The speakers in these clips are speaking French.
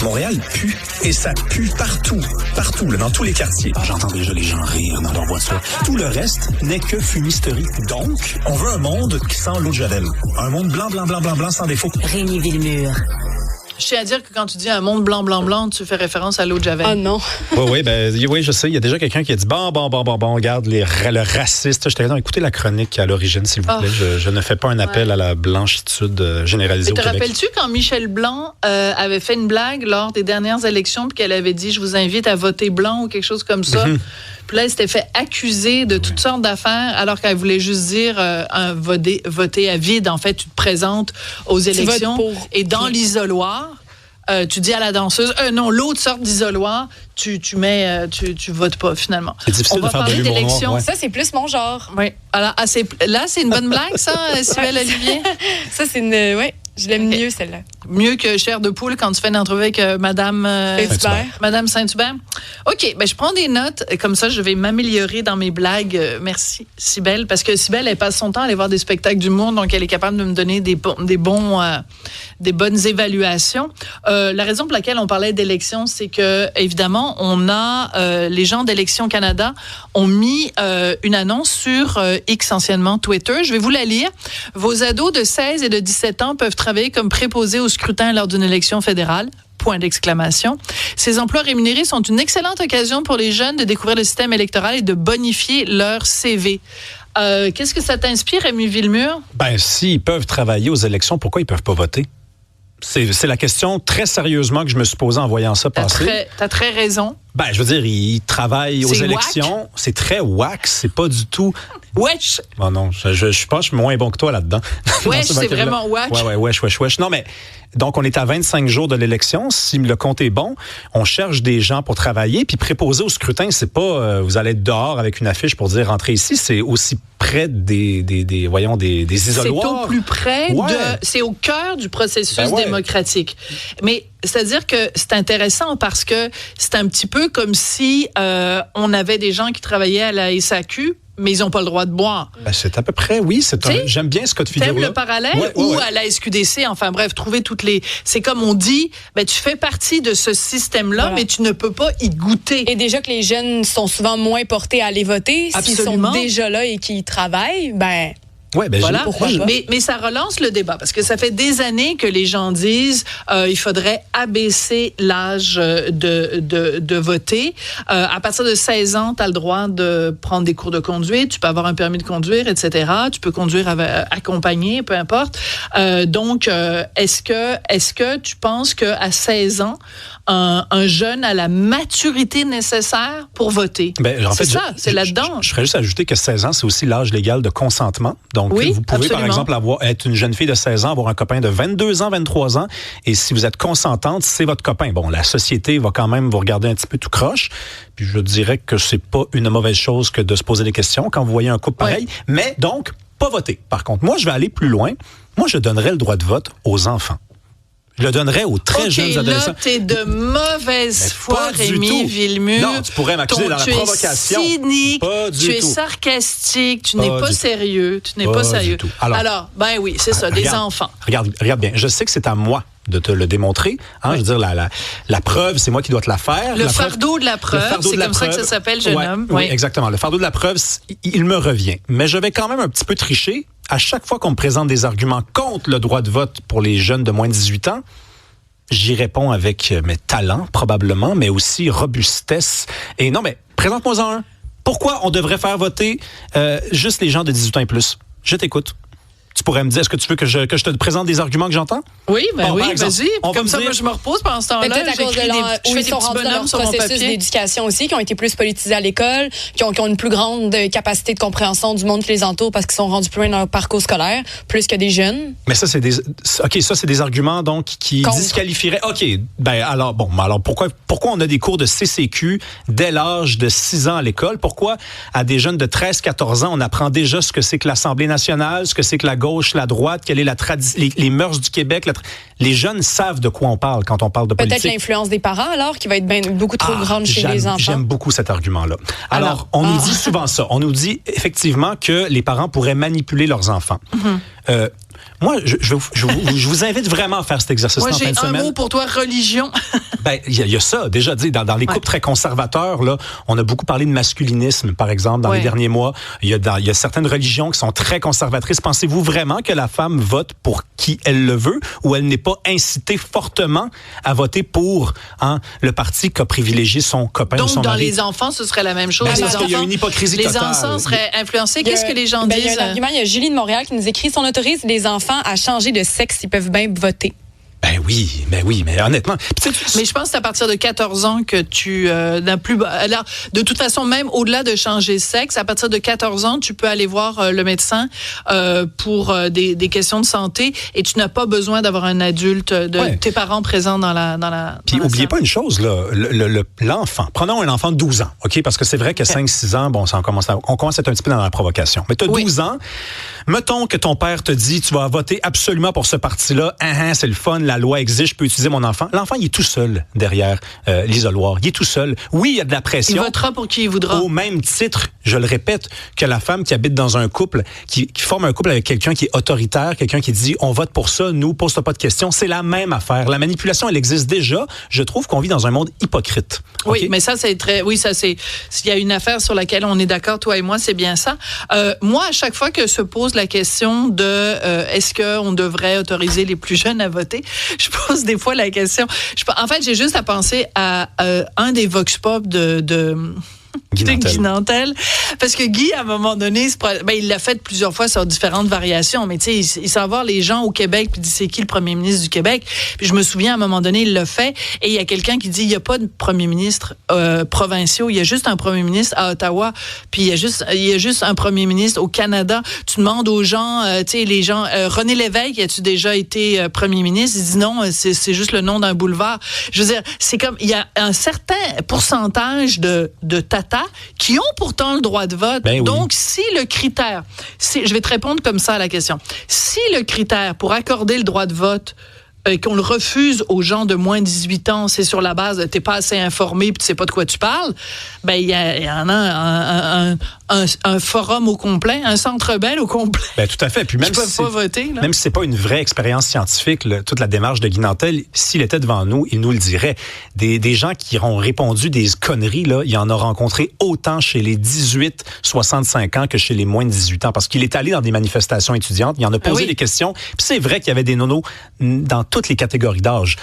Montréal pue. Et ça pue partout. Partout, là, dans tous les quartiers. J'entends déjà les gens rire dans leur voiture. Tout le reste n'est que fumisterie. Donc, on veut un monde qui sent l'eau de Javel. Un monde blanc, blanc, blanc, blanc, blanc, sans défaut. Rémi Villemure. Je tiens à dire que quand tu dis un monde blanc, blanc, blanc, tu fais référence à l'eau de Javel. Ah non. Oui, je sais. Il y a déjà quelqu'un qui a dit bon, regarde le raciste. J'étais là, écoutez la chronique à l'origine, s'il vous plaît. Je ne fais pas un appel à la blanchitude généralisée au Québec. Te rappelles-tu quand Michel Blanc avait fait une blague lors des dernières élections puis qu'elle avait dit « Je vous invite à voter blanc » ou quelque chose comme ça? Puis là, elle s'était fait accuser de toutes sortes d'affaires alors qu'elle voulait juste dire voter à vide. En fait, tu te présentes aux élections et dans l'isoloir, tu dis à la danseuse, non, l'autre sorte d'isoloir, tu votes pas finalement. C'est difficile On va de faire parler de l'humour d'élections. noir, ouais. Ça, c'est plus mon genre. Oui. Alors, là, c'est une bonne blague, ça, Cybèle Olivier? Ça, c'est une... Oui, je l'aime mieux, celle-là. Mieux que chair de poule quand tu fais une entrevue avec Madame Saint-Hubert. Madame Saint-Hubert. OK, je prends des notes. Comme ça, je vais m'améliorer dans mes blagues. Merci, Cybèle. Parce que Cybèle, elle passe son temps à aller voir des spectacles d'humour, donc elle est capable de me donner des bonnes évaluations. La raison pour laquelle on parlait d'élections, c'est que, évidemment, on a les gens d'Élections Canada ont mis une annonce sur X, anciennement Twitter. Je vais vous la lire. Vos ados de 16 et de 17 ans peuvent travailler comme préposés au scrutin lors d'une élection fédérale. Point d'exclamation. Ces emplois rémunérés sont une excellente occasion pour les jeunes de découvrir le système électoral et de bonifier leur CV. Qu'est-ce que ça t'inspire, Rémi Villemure? S'ils peuvent travailler aux élections, pourquoi ils peuvent pas voter? C'est la question très sérieusement que je me suis posée en voyant ça passer. T'as très raison. Je veux dire, ils travaillent aux élections. C'est très whack. C'est pas du tout... Wesh! Bon, non, je pense que je suis moins bon que toi là-dedans. Wesh, c'est vraiment wack. Ouais, wesh. Non, mais donc, on est à 25 jours de l'élection. Si le compte est bon, on cherche des gens pour travailler. Puis préposer au scrutin, c'est pas vous allez être dehors avec une affiche pour dire rentrez ici. C'est aussi près des isoloirs. C'est au plus près c'est au cœur du processus démocratique. Mais c'est-à-dire que c'est intéressant parce que c'est un petit peu comme si on avait des gens qui travaillaient à la SAQ, mais ils n'ont pas le droit de boire. C'est à peu près, oui. J'aime bien ce cas de figure-là. T'aimes le parallèle? Ou à la SQDC, enfin bref, trouver toutes les... C'est comme on dit, tu fais partie de ce système-là, mais tu ne peux pas y goûter. Et déjà que les jeunes sont souvent moins portés à aller voter, s'ils sont déjà là et qu'ils travaillent, voilà. Pourquoi pas? Mais ça relance le débat parce que ça fait des années que les gens disent il faudrait abaisser l'âge de voter. À partir de 16 ans, tu as le droit de prendre des cours de conduite, tu peux avoir un permis de conduire, etc. Tu peux conduire accompagné, peu importe. Donc, est-ce que tu penses qu'à 16 ans, un jeune a la maturité nécessaire pour voter? C'est là-dedans. Je ferais juste ajouter que 16 ans, c'est aussi l'âge légal de consentement. Donc, vous pouvez, par exemple, être une jeune fille de 16 ans, avoir un copain de 22 ans, 23 ans, et si vous êtes consentante, c'est votre copain. Bon, la société va quand même vous regarder un petit peu tout croche, puis je dirais que c'est pas une mauvaise chose que de se poser des questions quand vous voyez un couple pareil, mais donc, pas voter. Par contre, moi, je vais aller plus loin. Moi, je donnerais le droit de vote aux enfants. Je le donnerais aux très jeunes adolescents. Là, t'es de mauvaise foi, Rémi Villemure. Non, tu pourrais m'accuser dans la provocation. Tu es cynique, tu es sarcastique, tu n'es pas sérieux. Tu n'es pas sérieux. Alors, oui, c'est ça, des enfants. Regarde bien. Je sais que c'est à moi de te le démontrer. Je veux dire, la preuve, c'est moi qui dois te la faire. Le fardeau de la preuve, c'est comme ça que ça s'appelle, jeune homme. Oui, exactement. Le fardeau de la preuve, il me revient. Mais je vais quand même un petit peu tricher. À chaque fois qu'on me présente des arguments contre le droit de vote pour les jeunes de moins de 18 ans, j'y réponds avec mes talents, probablement, mais aussi robustesse. Et non, mais présente-moi-en un. Pourquoi on devrait faire voter juste les gens de 18 ans et plus? Je t'écoute. Tu pourrais me dire, est-ce que tu veux que je te présente des arguments que j'entends? Oui, exemple, vas-y. Comme ça, moi, je me repose pendant ce temps-là. Peut-être à cause de ils sont rendus dans leur processus d'éducation aussi, qui ont été plus politisés à l'école, qui ont une plus grande capacité de compréhension du monde qui les entoure parce qu'ils sont rendus plus loin dans leur parcours scolaire, plus que des jeunes. Mais ça, c'est des arguments donc qui disqualifieraient. OK, alors pourquoi on a des cours de CCQ dès l'âge de 6 ans à l'école? Pourquoi à des jeunes de 13-14 ans, on apprend déjà ce que c'est que l'Assemblée nationale, ce que c'est que la gauche, la droite, quelle est les mœurs du Québec? Les jeunes savent de quoi on parle quand on parle de politique. Peut-être l'influence des parents, alors, qui va être beaucoup trop grande chez les enfants. J'aime beaucoup cet argument-là. Alors on nous dit souvent ça. On nous dit effectivement que les parents pourraient manipuler leurs enfants. Moi, je vous invite vraiment à faire cet exercice-là en fin de semaine. J'ai un mot pour toi, religion. Ben, il y a ça. Déjà dit, dans les couples très conservateurs, là, on a beaucoup parlé de masculinisme, par exemple, dans les derniers mois. Il y a certaines religions qui sont très conservatrices. Pensez-vous vraiment que la femme vote pour qui elle le veut ou elle n'est pas incitée fortement à voter pour le parti qui a privilégié son copain ou son mari? Donc, dans les enfants, ce serait la même chose. Parce qu'il y a une hypocrisie totale. Les enfants seraient influencés. Qu'est-ce que les gens disent? Il y a un argument. Il y a Julie de Montréal qui nous écrit « Si on autorise les enfants à changer de sexe, ils peuvent bien voter. » Ben oui, mais honnêtement. Mais je pense que c'est à partir de 14 ans que tu n'as plus. Alors, de toute façon, même au-delà de changer de sexe, à partir de 14 ans, tu peux aller voir le médecin pour des questions de santé et tu n'as pas besoin d'avoir un adulte, tes parents présents dans la. Puis oubliez pas une chose, là, l'enfant. Prenons un enfant de 12 ans, OK? Parce que c'est vrai que 5-6 ans, bon, on commence à être un petit peu dans la provocation. Mais tu as 12 ans, mettons que ton père te dit, tu vas voter absolument pour ce parti-là, c'est le fun, la loi exige, je peux utiliser mon enfant. L'enfant, il est tout seul derrière l'isoloir. Il est tout seul. Oui, il y a de la pression. Il votera pour qui il voudra. Au même titre, je le répète, que la femme qui habite dans un couple, qui forme un couple avec quelqu'un qui est autoritaire, quelqu'un qui dit, on vote pour ça, nous, pose-toi pas de questions. C'est la même affaire. La manipulation, elle existe déjà. Je trouve qu'on vit dans un monde hypocrite. Oui, okay? mais ça, c'est très... Oui, ça, c'est... S'il y a une affaire sur laquelle on est d'accord, toi et moi, c'est bien ça. Moi, à chaque fois que se pose la question de est-ce qu'on devrait autoriser les plus jeunes à voter, je pose des fois la question. En fait, j'ai juste à penser à un des vox pop de Guy Nantel. Parce que Guy, à un moment donné, il l'a fait plusieurs fois sur différentes variations, mais tu sais, il s'en va voir les gens au Québec puis il dit c'est qui le premier ministre du Québec. Puis je me souviens, à un moment donné, il l'a fait et il y a quelqu'un qui dit il n'y a pas de premier ministre provinciaux, il y a juste un premier ministre à Ottawa, puis il y a juste un premier ministre au Canada. Tu demandes aux gens, tu sais, les gens, René Lévesque, as-tu déjà été premier ministre? Il dit non, c'est juste le nom d'un boulevard. Je veux dire, c'est comme, il y a un certain pourcentage de tatas qui ont pourtant le droit de vote. Ben oui. Donc, si le critère, je vais te répondre comme ça à la question. Si le critère pour accorder le droit de vote, qu'on le refuse aux gens de moins de 18 ans, c'est sur la base de t'es pas assez informé puis tu sais pas de quoi tu parles, ben il y en a un forum au complet, un centre Bell au complet. Ben tout à fait. Puis même si pas voter, là. Même si c'est pas une vraie expérience scientifique, toute la démarche de Guy Nantel, s'il était devant nous, il nous le dirait. Des gens qui ont répondu des conneries, là, il en a rencontré autant chez les 18-65 ans que chez les moins de 18 ans, parce qu'il est allé dans des manifestations étudiantes, il en a posé des questions. Puis c'est vrai qu'il y avait des nonos dans toutes les catégories d'âge.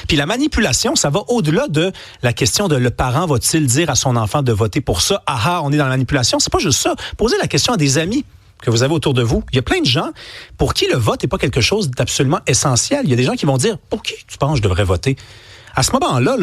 Puis la manipulation, ça va au-delà de la question de le parent va-t-il dire à son enfant de voter pour ça? On est dans la manipulation. C'est pas juste ça. Posez la question à des amis que vous avez autour de vous. Il y a plein de gens pour qui le vote n'est pas quelque chose d'absolument essentiel. Il y a des gens qui vont dire, pour qui tu penses que je devrais voter? À ce moment-là,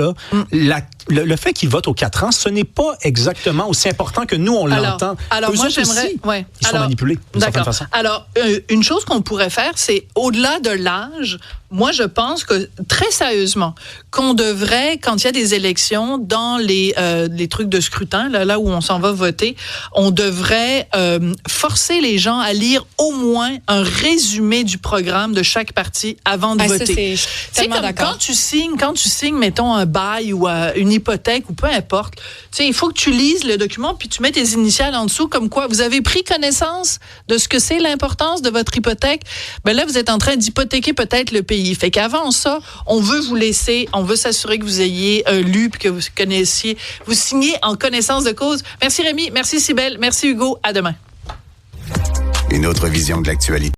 le fait qu'ils votent aux 4 ans, ce n'est pas exactement aussi important que nous, on l'entend. Alors moi, j'aimerais... Ils sont manipulés d'une certaine façon. Alors, une chose qu'on pourrait faire, c'est au-delà de l'âge, moi, je pense que, très sérieusement, qu'on devrait, quand il y a des élections, dans les trucs de scrutin, là où on s'en va voter, on devrait forcer les gens à lire au moins un résumé du programme de chaque parti avant de voter. C'est comme quand tu signes, mettons, un bail ou une hypothèque ou peu importe, tu sais, il faut que tu lises le document puis tu mets tes initiales en dessous comme quoi vous avez pris connaissance de ce que c'est l'importance de votre hypothèque. Ben là, vous êtes en train d'hypothéquer peut-être le pays. Fait qu'avant ça, on veut vous laisser, on veut s'assurer que vous ayez lu puis que vous connaissiez, vous signez en connaissance de cause. Merci Rémi, merci Cybèle, merci Hugo, à demain. Une autre vision de l'actualité.